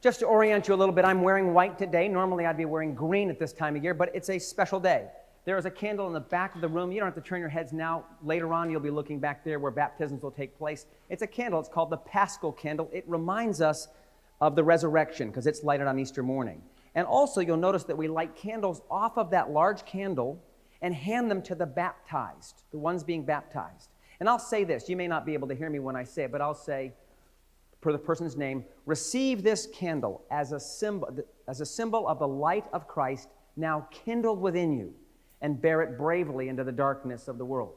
Just to orient you a little bit, I'm wearing white today. Normally I'd be wearing green at this time of year, but it's a special day. There is a candle in the back of the room. You don't have to turn your heads now. Later on, you'll be looking back there where baptisms will take place. It's a candle. It's called the Paschal candle. It reminds us of the resurrection because it's lighted on Easter morning. And also, you'll notice that we light candles off of that large candle and hand them to the baptized, the ones being baptized. And I'll say this. You may not be able to hear me when I say it, but I'll say, per the person's name, receive this candle as a symbol of the light of Christ now kindled within you, and bear it bravely into the darkness of the world.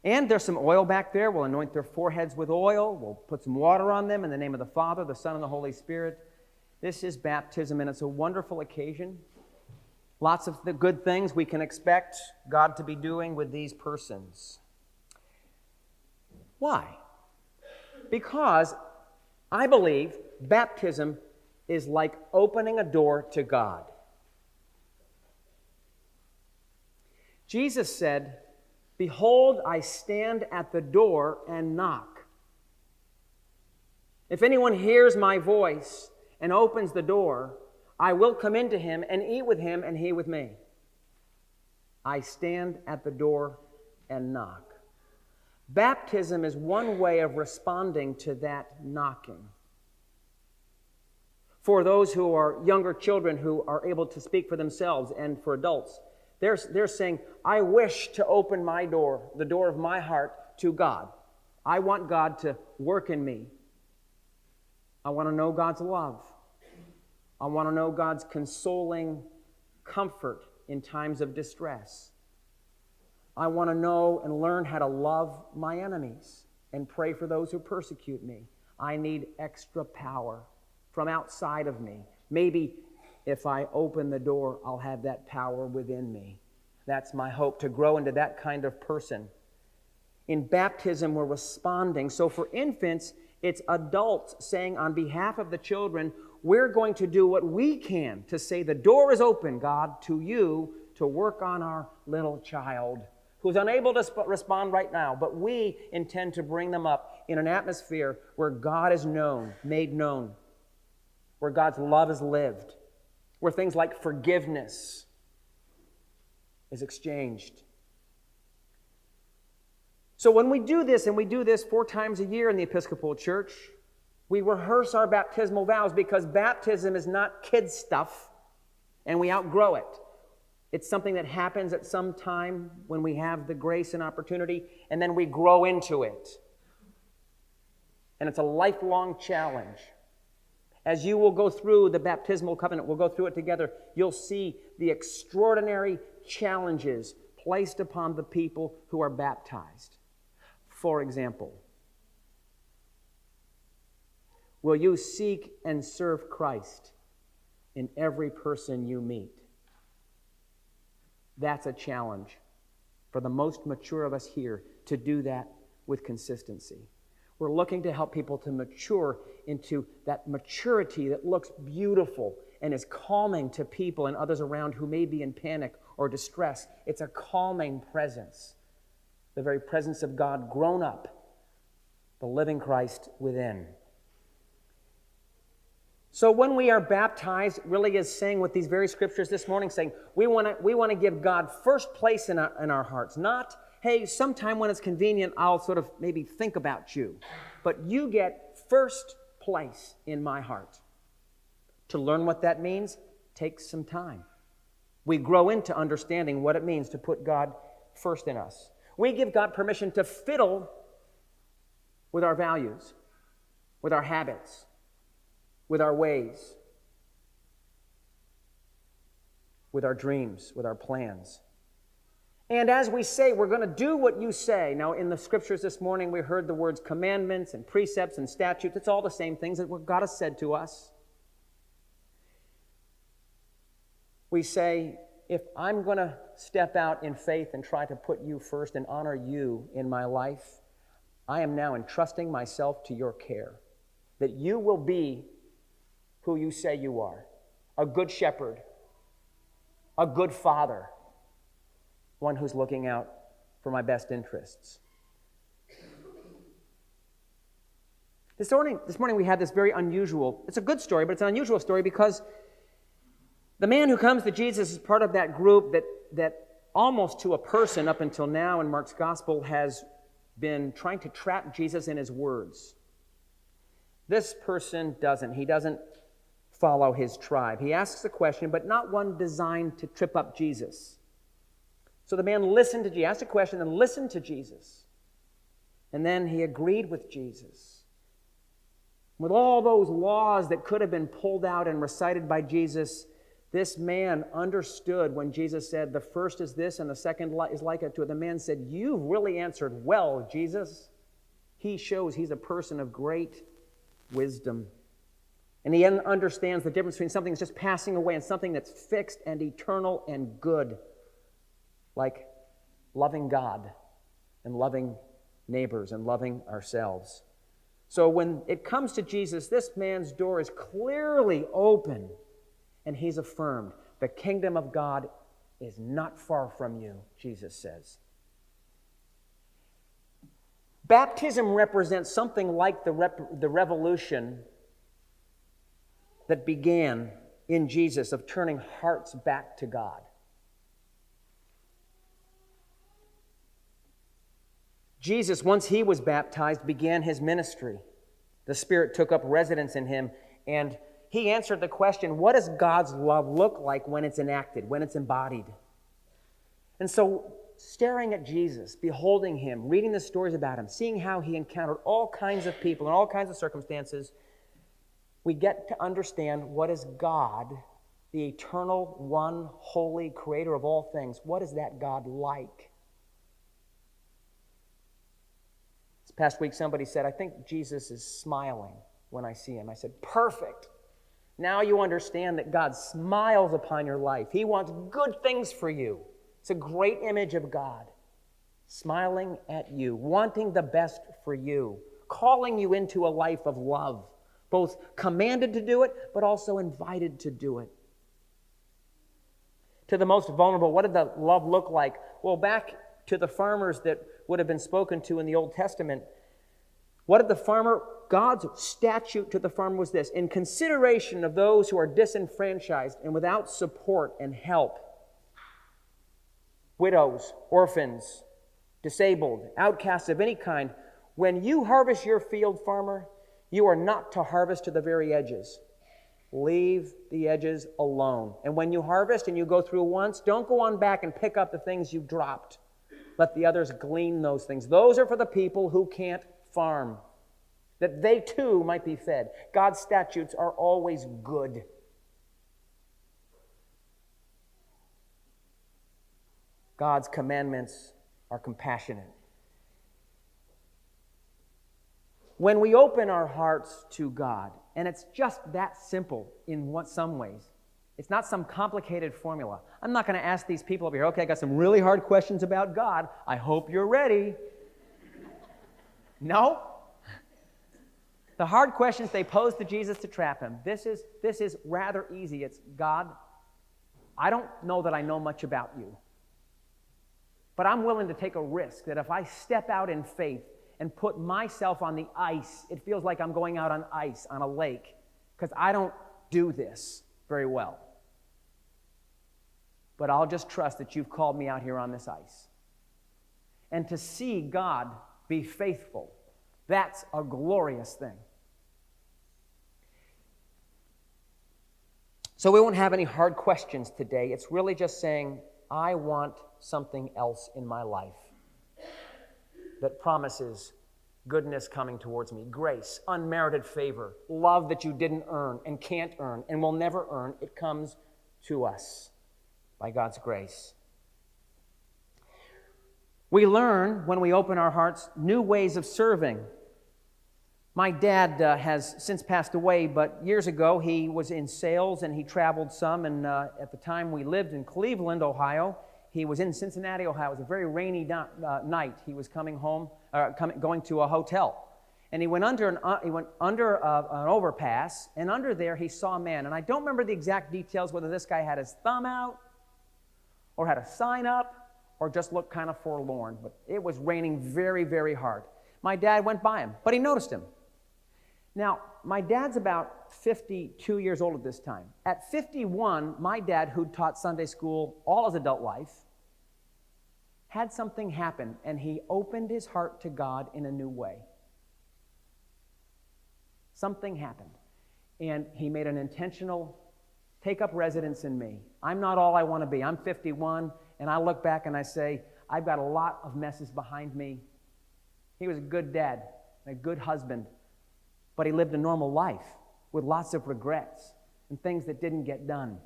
And there's some oil back there. We'll anoint their foreheads with oil. We'll put some water on them in the name of the Father, the Son, and the Holy Spirit. This is baptism, and it's a wonderful occasion. Lots of the good things we can expect God to be doing with these persons. Why? Because I believe baptism is like opening a door to God. Jesus said, "Behold, I stand at the door and knock. If anyone hears my voice and opens the door, I will come into him and eat with him and he with me." I stand at the door and knock. Baptism is one way of responding to that knocking. For those who are younger children who are able to speak for themselves, and for adults, they're saying, I wish to open my door, the door of my heart, to God. I want God to work in me. I want to know God's love. I want to know God's consoling comfort in times of distress. I want to know and learn how to love my enemies and pray for those who persecute me. I need extra power from outside of me. Maybe if I open the door, I'll have that power within me. That's my hope, to grow into that kind of person. In baptism, we're responding. So for infants, it's adults saying on behalf of the children, we're going to do what we can to say, the door is open, God, to you to work on our little child who's unable to respond right now. But we intend to bring them up in an atmosphere where God is known, made known, where God's love is lived, where things like forgiveness is exchanged. So when we do this, and we do this 4 times a year in the Episcopal Church, we rehearse our baptismal vows, because baptism is not kid stuff and we outgrow it. It's something that happens at some time when we have the grace and opportunity, and then we grow into it. And it's a lifelong challenge. As you will go through the baptismal covenant, we'll go through it together, you'll see the extraordinary challenges placed upon the people who are baptized. For example, will you seek and serve Christ in every person you meet? That's a challenge for the most mature of us here, to do that with consistency. We're looking to help people to mature into that maturity that looks beautiful and is calming to people and others around who may be in panic or distress. It's a calming presence, the very presence of God grown up, the living Christ within. So when we are baptized, really is saying with these very scriptures this morning, saying we want to give God first place in our hearts. Not, hey, sometime when it's convenient, I'll sort of maybe think about you. But you get first place in my heart. To learn what that means takes some time. We grow into understanding what it means to put God first in us. We give God permission to fiddle with our values, with our habits, with our ways, with our dreams, with our plans. And as we say, we're going to do what you say. Now, in the scriptures this morning, we heard the words commandments and precepts and statutes. It's all the same things that what God has said to us. We say, if I'm going to step out in faith and try to put you first and honor you in my life, I am now entrusting myself to your care, that you will be who you say you are, a good shepherd, a good father, one who's looking out for my best interests. This morning we had this very unusual, it's a good story, but it's an unusual story because the man who comes to Jesus is part of that group that almost to a person up until now in Mark's gospel has been trying to trap Jesus in his words. This person doesn't. He doesn't follow his tribe. He asks a question, but not one designed to trip up Jesus. So the man listened to Jesus, asked a question and listened to Jesus. And then he agreed with Jesus. With all those laws that could have been pulled out and recited by Jesus, this man understood when Jesus said, the first is this and the second is like it to it. The man said, you've really answered well, Jesus. He shows he's a person of great wisdom. And he understands the difference between something that's just passing away and something that's fixed and eternal and good, like loving God and loving neighbors and loving ourselves. So when it comes to Jesus, this man's door is clearly open, and he's affirmed, the kingdom of God is not far from you, Jesus says. Baptism represents something like the revolution that began in Jesus of turning hearts back to God. Jesus, once he was baptized, began his ministry. The Spirit took up residence in him, and he answered the question, what does God's love look like when it's enacted, when it's embodied? And so, staring at Jesus, beholding him, reading the stories about him, seeing how he encountered all kinds of people in all kinds of circumstances, we get to understand what is God, the eternal, one, holy creator of all things. What is that God like? This past week somebody said, I think Jesus is smiling when I see him. I said, perfect. Now you understand that God smiles upon your life. He wants good things for you. It's a great image of God, smiling at you, wanting the best for you, calling you into a life of love, both commanded to do it, but also invited to do it. To the most vulnerable, what did the love look like? Well, back to the farmers that would have been spoken to in the Old Testament, what did the farmer, God's statute to the farmer was this: in consideration of those who are disenfranchised and without support and help, widows, orphans, disabled, outcasts of any kind, when you harvest your field, farmer, you are not to harvest to the very edges. Leave the edges alone. And when you harvest and you go through once, don't go on back and pick up the things you dropped. Let the others glean those things. Those are for the people who can't farm, that they too might be fed. God's statutes are always good. God's commandments are compassionate. When we open our hearts to God, and it's just that simple in some ways, it's not some complicated formula. I'm not going to ask these people over here, okay, I got some really hard questions about God. I hope you're ready. No. The hard questions they pose to Jesus to trap him. This is rather easy. It's, God, I don't know that I know much about you, but I'm willing to take a risk that if I step out in faith and put myself on the ice, it feels like I'm going out on ice on a lake, because I don't do this very well. But I'll just trust that you've called me out here on this ice. And to see God be faithful, that's a glorious thing. So we won't have any hard questions today. It's really just saying, I want something else in my life that promises goodness coming towards me, grace, unmerited favor, love that you didn't earn and can't earn and will never earn. It comes to us by God's grace. We learn, when we open our hearts, new ways of serving. My dad has since passed away, but years ago he was in sales and he traveled some, and at the time we lived in Cleveland, Ohio. He was in Cincinnati, Ohio. It was a very rainy night. He was coming home, going to a hotel. And he went under an overpass, and under there he saw a man. And I don't remember the exact details, whether this guy had his thumb out or had a sign up or just looked kind of forlorn. But it was raining very, very hard. My dad went by him, but he noticed him. Now, my dad's about 52 years old at this time. At 51, my dad, who'd taught Sunday school all his adult life, had something happen, and he opened his heart to God in a new way. Something happened, and he made an intentional take up residence in me. I'm not all I want to be. I'm 51, and I look back and I say, I've got a lot of messes behind me. He was a good dad, a good husband, but he lived a normal life with lots of regrets and things that didn't get done.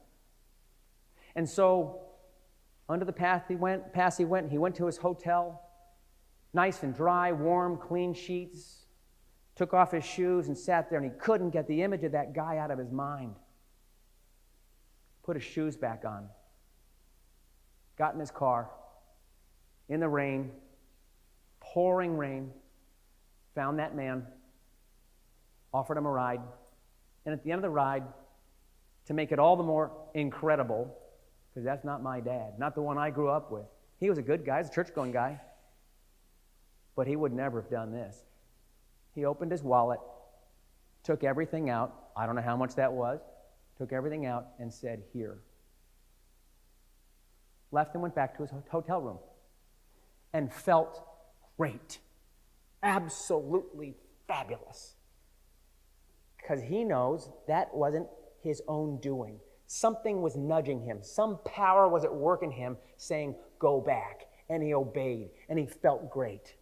And so, under the path he went, he went to his hotel, nice and dry, warm, clean sheets, took off his shoes and sat there, and he couldn't get the image of that guy out of his mind. Put his shoes back on, got in his car, in the rain, pouring rain, found that man, offered him a ride, and at the end of the ride, to make it all the more incredible, because that's not my dad, not the one I grew up with. He was a good guy, he was a church-going guy, but he would never have done this. He opened his wallet, took everything out, I don't know how much that was, took everything out and said, here. Left and went back to his hotel room and felt great, absolutely fabulous, because he knows that wasn't his own doing. Something was nudging him. Some power was at work in him saying, go back. And he obeyed, and he felt great.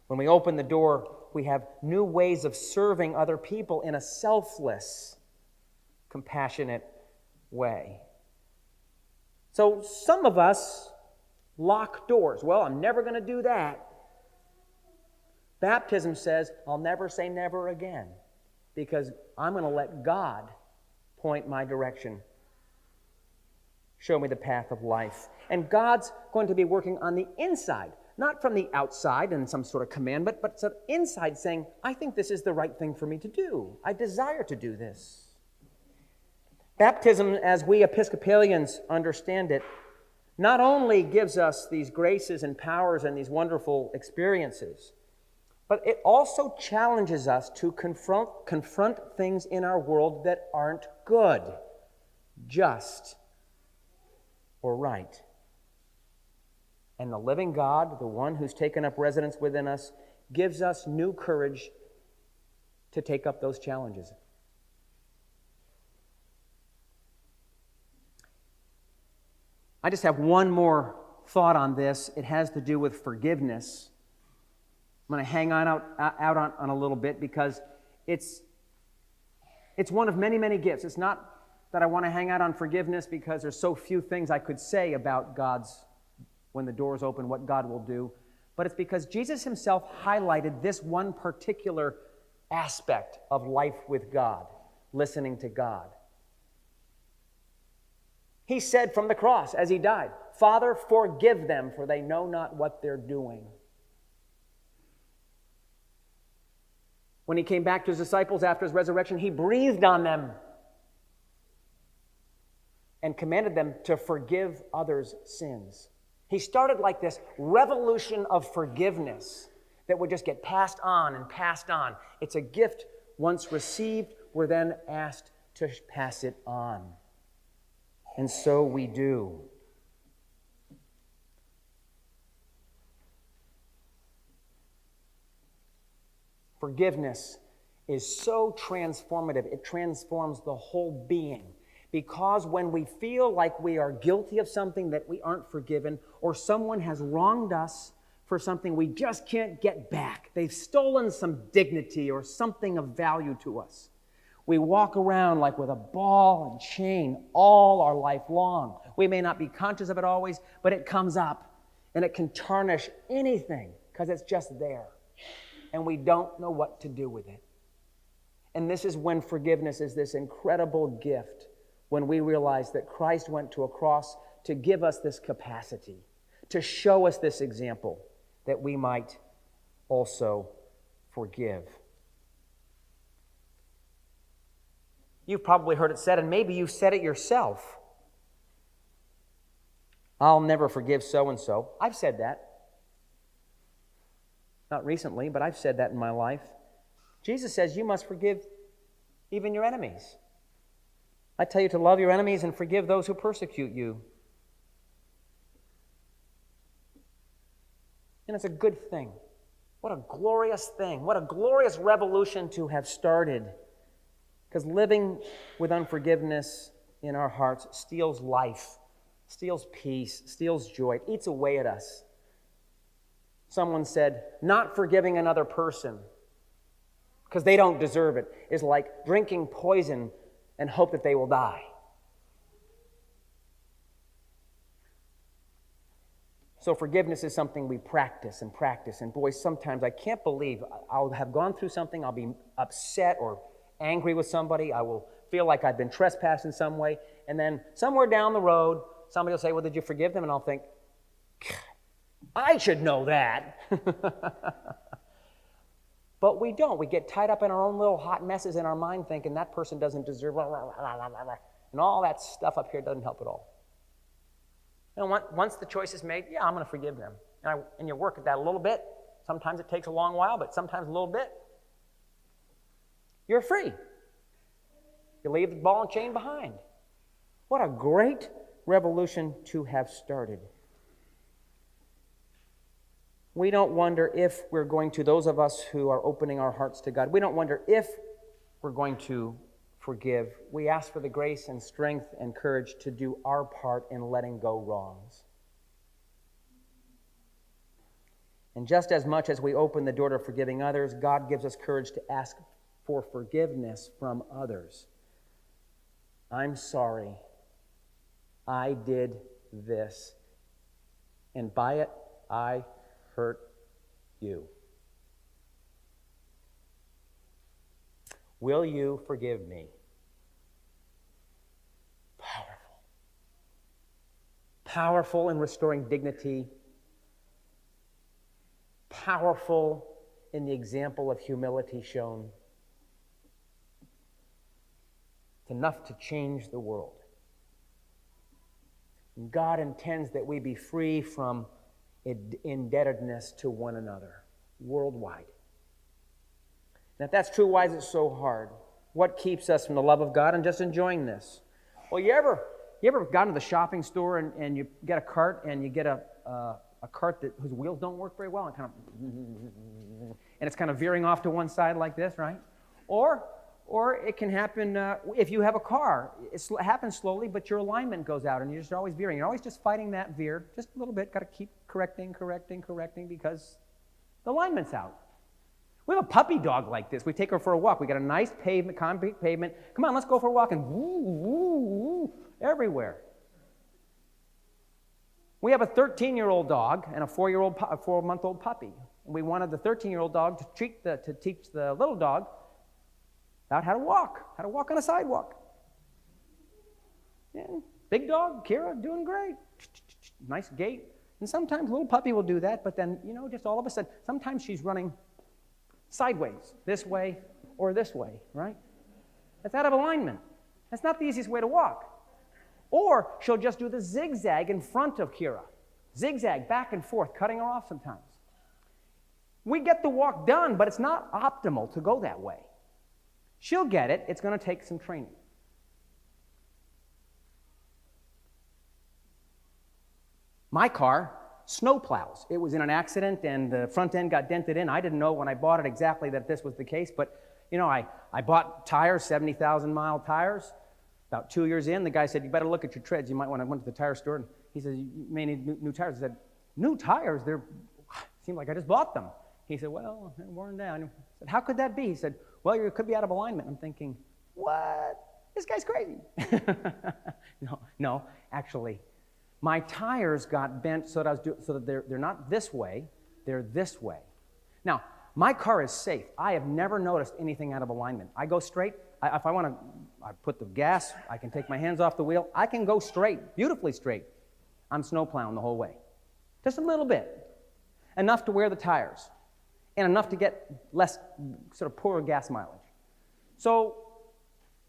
When we open the door, we have new ways of serving other people in a selfless, compassionate way. So some of us lock doors. Well, I'm never going to do that. Baptism says, I'll never say never again, because I'm going to let God point my direction, show me the path of life. And God's going to be working on the inside, not from the outside in some sort of commandment, but sort of inside saying, I think this is the right thing for me to do. I desire to do this. Baptism, as we Episcopalians understand it, not only gives us these graces and powers and these wonderful experiences, but it also challenges us to confront things in our world that aren't good, just, or right. And the living God, the one who's taken up residence within us, gives us new courage to take up those challenges. I just have one more thought on this. It has to do with forgiveness. I'm going to hang out on a little bit because it's one of many, many gifts. It's not that I want to hang out on forgiveness because there's so few things I could say about God's, when the doors open, what God will do. But it's because Jesus himself highlighted this one particular aspect of life with God, listening to God. He said from the cross as he died, Father, forgive them, for they know not what they're doing. When he came back to his disciples after his resurrection, he breathed on them and commanded them to forgive others' sins. He started like this revolution of forgiveness that would just get passed on and passed on. It's a gift once received, we're then asked to pass it on. And so we do. Forgiveness is so transformative. It transforms the whole being. Because when we feel like we are guilty of something that we aren't forgiven, or someone has wronged us for something we just can't get back, they've stolen some dignity or something of value to us, we walk around like with a ball and chain all our life long. We may not be conscious of it always, but it comes up, and it can tarnish anything because it's just there. And we don't know what to do with it. And this is when forgiveness is this incredible gift, when we realize that Christ went to a cross to give us this capacity, to show us this example, that we might also forgive. You've probably heard it said, and maybe you've said it yourself. I'll never forgive so-and-so. I've said that. Not recently, but I've said that in my life. Jesus says you must forgive even your enemies. I tell you to love your enemies and forgive those who persecute you. And it's a good thing. What a glorious thing. What a glorious revolution to have started. Because living with unforgiveness in our hearts steals life, steals peace, steals joy. It eats away at us. Someone said, not forgiving another person because they don't deserve it is like drinking poison and hope that they will die. So forgiveness is something we practice and practice. And boy, sometimes I can't believe I'll have gone through something, I'll be upset or angry with somebody, I will feel like I've been trespassed in some way, and then somewhere down the road, somebody will say, well, did you forgive them? And I'll think, I should know that. But we don't. We get tied up in our own little hot messes in our mind thinking that person doesn't deserve, and all that stuff up here doesn't help at all. And once the choice is made, yeah, I'm going to forgive them. And you work at that a little bit. Sometimes it takes a long while, but sometimes a little bit. You're free. You leave the ball and chain behind. What a great revolution to have started. We don't wonder if we're going to, those of us who are opening our hearts to God, we don't wonder if we're going to forgive. We ask for the grace and strength and courage to do our part in letting go wrongs. And just as much as we open the door to forgiving others, God gives us courage to ask for forgiveness from others. I'm sorry. I did this. And by it, I hurt you. Will you forgive me? Powerful. Powerful in restoring dignity. Powerful in the example of humility shown. It's enough to change the world. And God intends that we be free from indebtedness to one another worldwide. And if that's true, why is it so hard? What keeps us from the love of God and just enjoying this? Well, you ever gone to the shopping store and you get a cart and you get a cart whose wheels don't work very well and it's kind of veering off to one side like this, right? Or it can happen if you have a car. It happens slowly, but your alignment goes out and you're just always veering. You're always just fighting that veer just a little bit. Got to keep correcting because the alignment's out. We have a puppy dog like this. We take her for a walk. We got a nice pavement, concrete pavement. Come on, let's go for a walk, and woo, woo, woo, everywhere. We have a 13-year-old dog and a 4-month-old puppy. And we wanted the 13-year-old dog to teach the little dog about how to walk on a sidewalk. Yeah, big dog, Kira, doing great. Nice gait. And sometimes little puppy will do that, but then, just all of a sudden, sometimes she's running sideways, this way or this way, right? That's out of alignment. That's not the easiest way to walk. Or she'll just do the zigzag in front of Kira. Zigzag back and forth, cutting her off sometimes. We get the walk done, but it's not optimal to go that way. She'll get it. It's going to take some training. My car snowplows. It was in an accident and the front end got dented in. I didn't know when I bought it exactly that this was the case, but I bought tires, 70,000-mile tires. About 2 years in, the guy said, you better look at your treads. You might want to went to the tire store, and he said, you may need new tires. I said, new tires? Seemed like I just bought them. He said, well, they're worn down. I said, how could that be? He said, well, you could be out of alignment. I'm thinking, what? This guy's crazy. No, actually, my tires got bent so that they're not this way, they're this way. Now, my car is safe. I have never noticed anything out of alignment. I go straight. If I want to, I put the gas, I can take my hands off the wheel. I can go straight, beautifully straight. I'm snowplowing the whole way. Just a little bit. Enough to wear the tires. And enough to get less, sort of poorer gas mileage. So,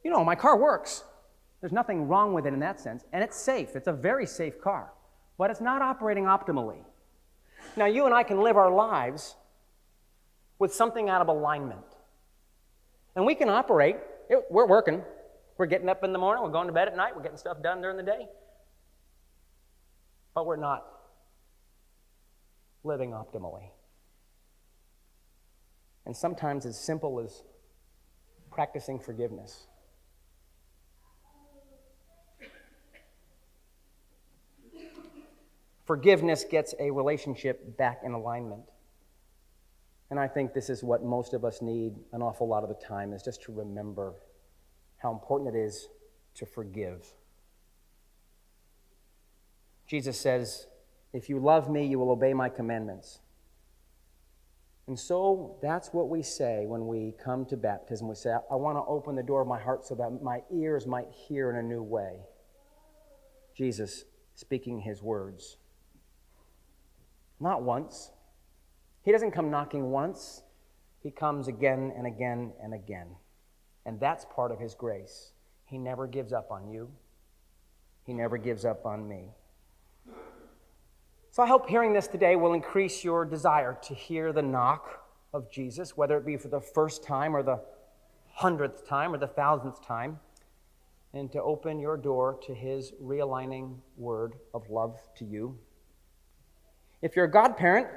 my car works. There's nothing wrong with it in that sense. And it's safe. It's a very safe car. But it's not operating optimally. Now, you and I can live our lives with something out of alignment. And we can operate. We're working. We're getting up in the morning. We're going to bed at night. We're getting stuff done during the day. But we're not living optimally. And sometimes as simple as practicing forgiveness. Forgiveness gets a relationship back in alignment. And I think this is what most of us need an awful lot of the time, is just to remember how important it is to forgive. Jesus says, if you love me, you will obey my commandments. And so that's what we say when we come to baptism. We say, I want to open the door of my heart so that my ears might hear in a new way. Jesus speaking his words. Not once. He doesn't come knocking once. He comes again and again and again. And that's part of his grace. He never gives up on you. He never gives up on me. So I hope hearing this today will increase your desire to hear the knock of Jesus, whether it be for the first time or the 100th time or the 1000th time, and to open your door to his realigning word of love to you. If you're a godparent,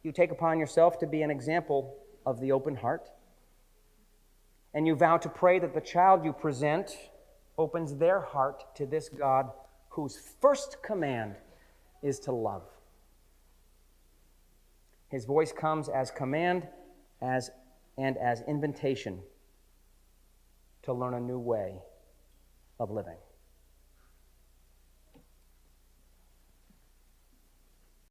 you take upon yourself to be an example of the open heart, and you vow to pray that the child you present opens their heart to this God whose first command is to love. His voice comes as command and as invitation to learn a new way of living.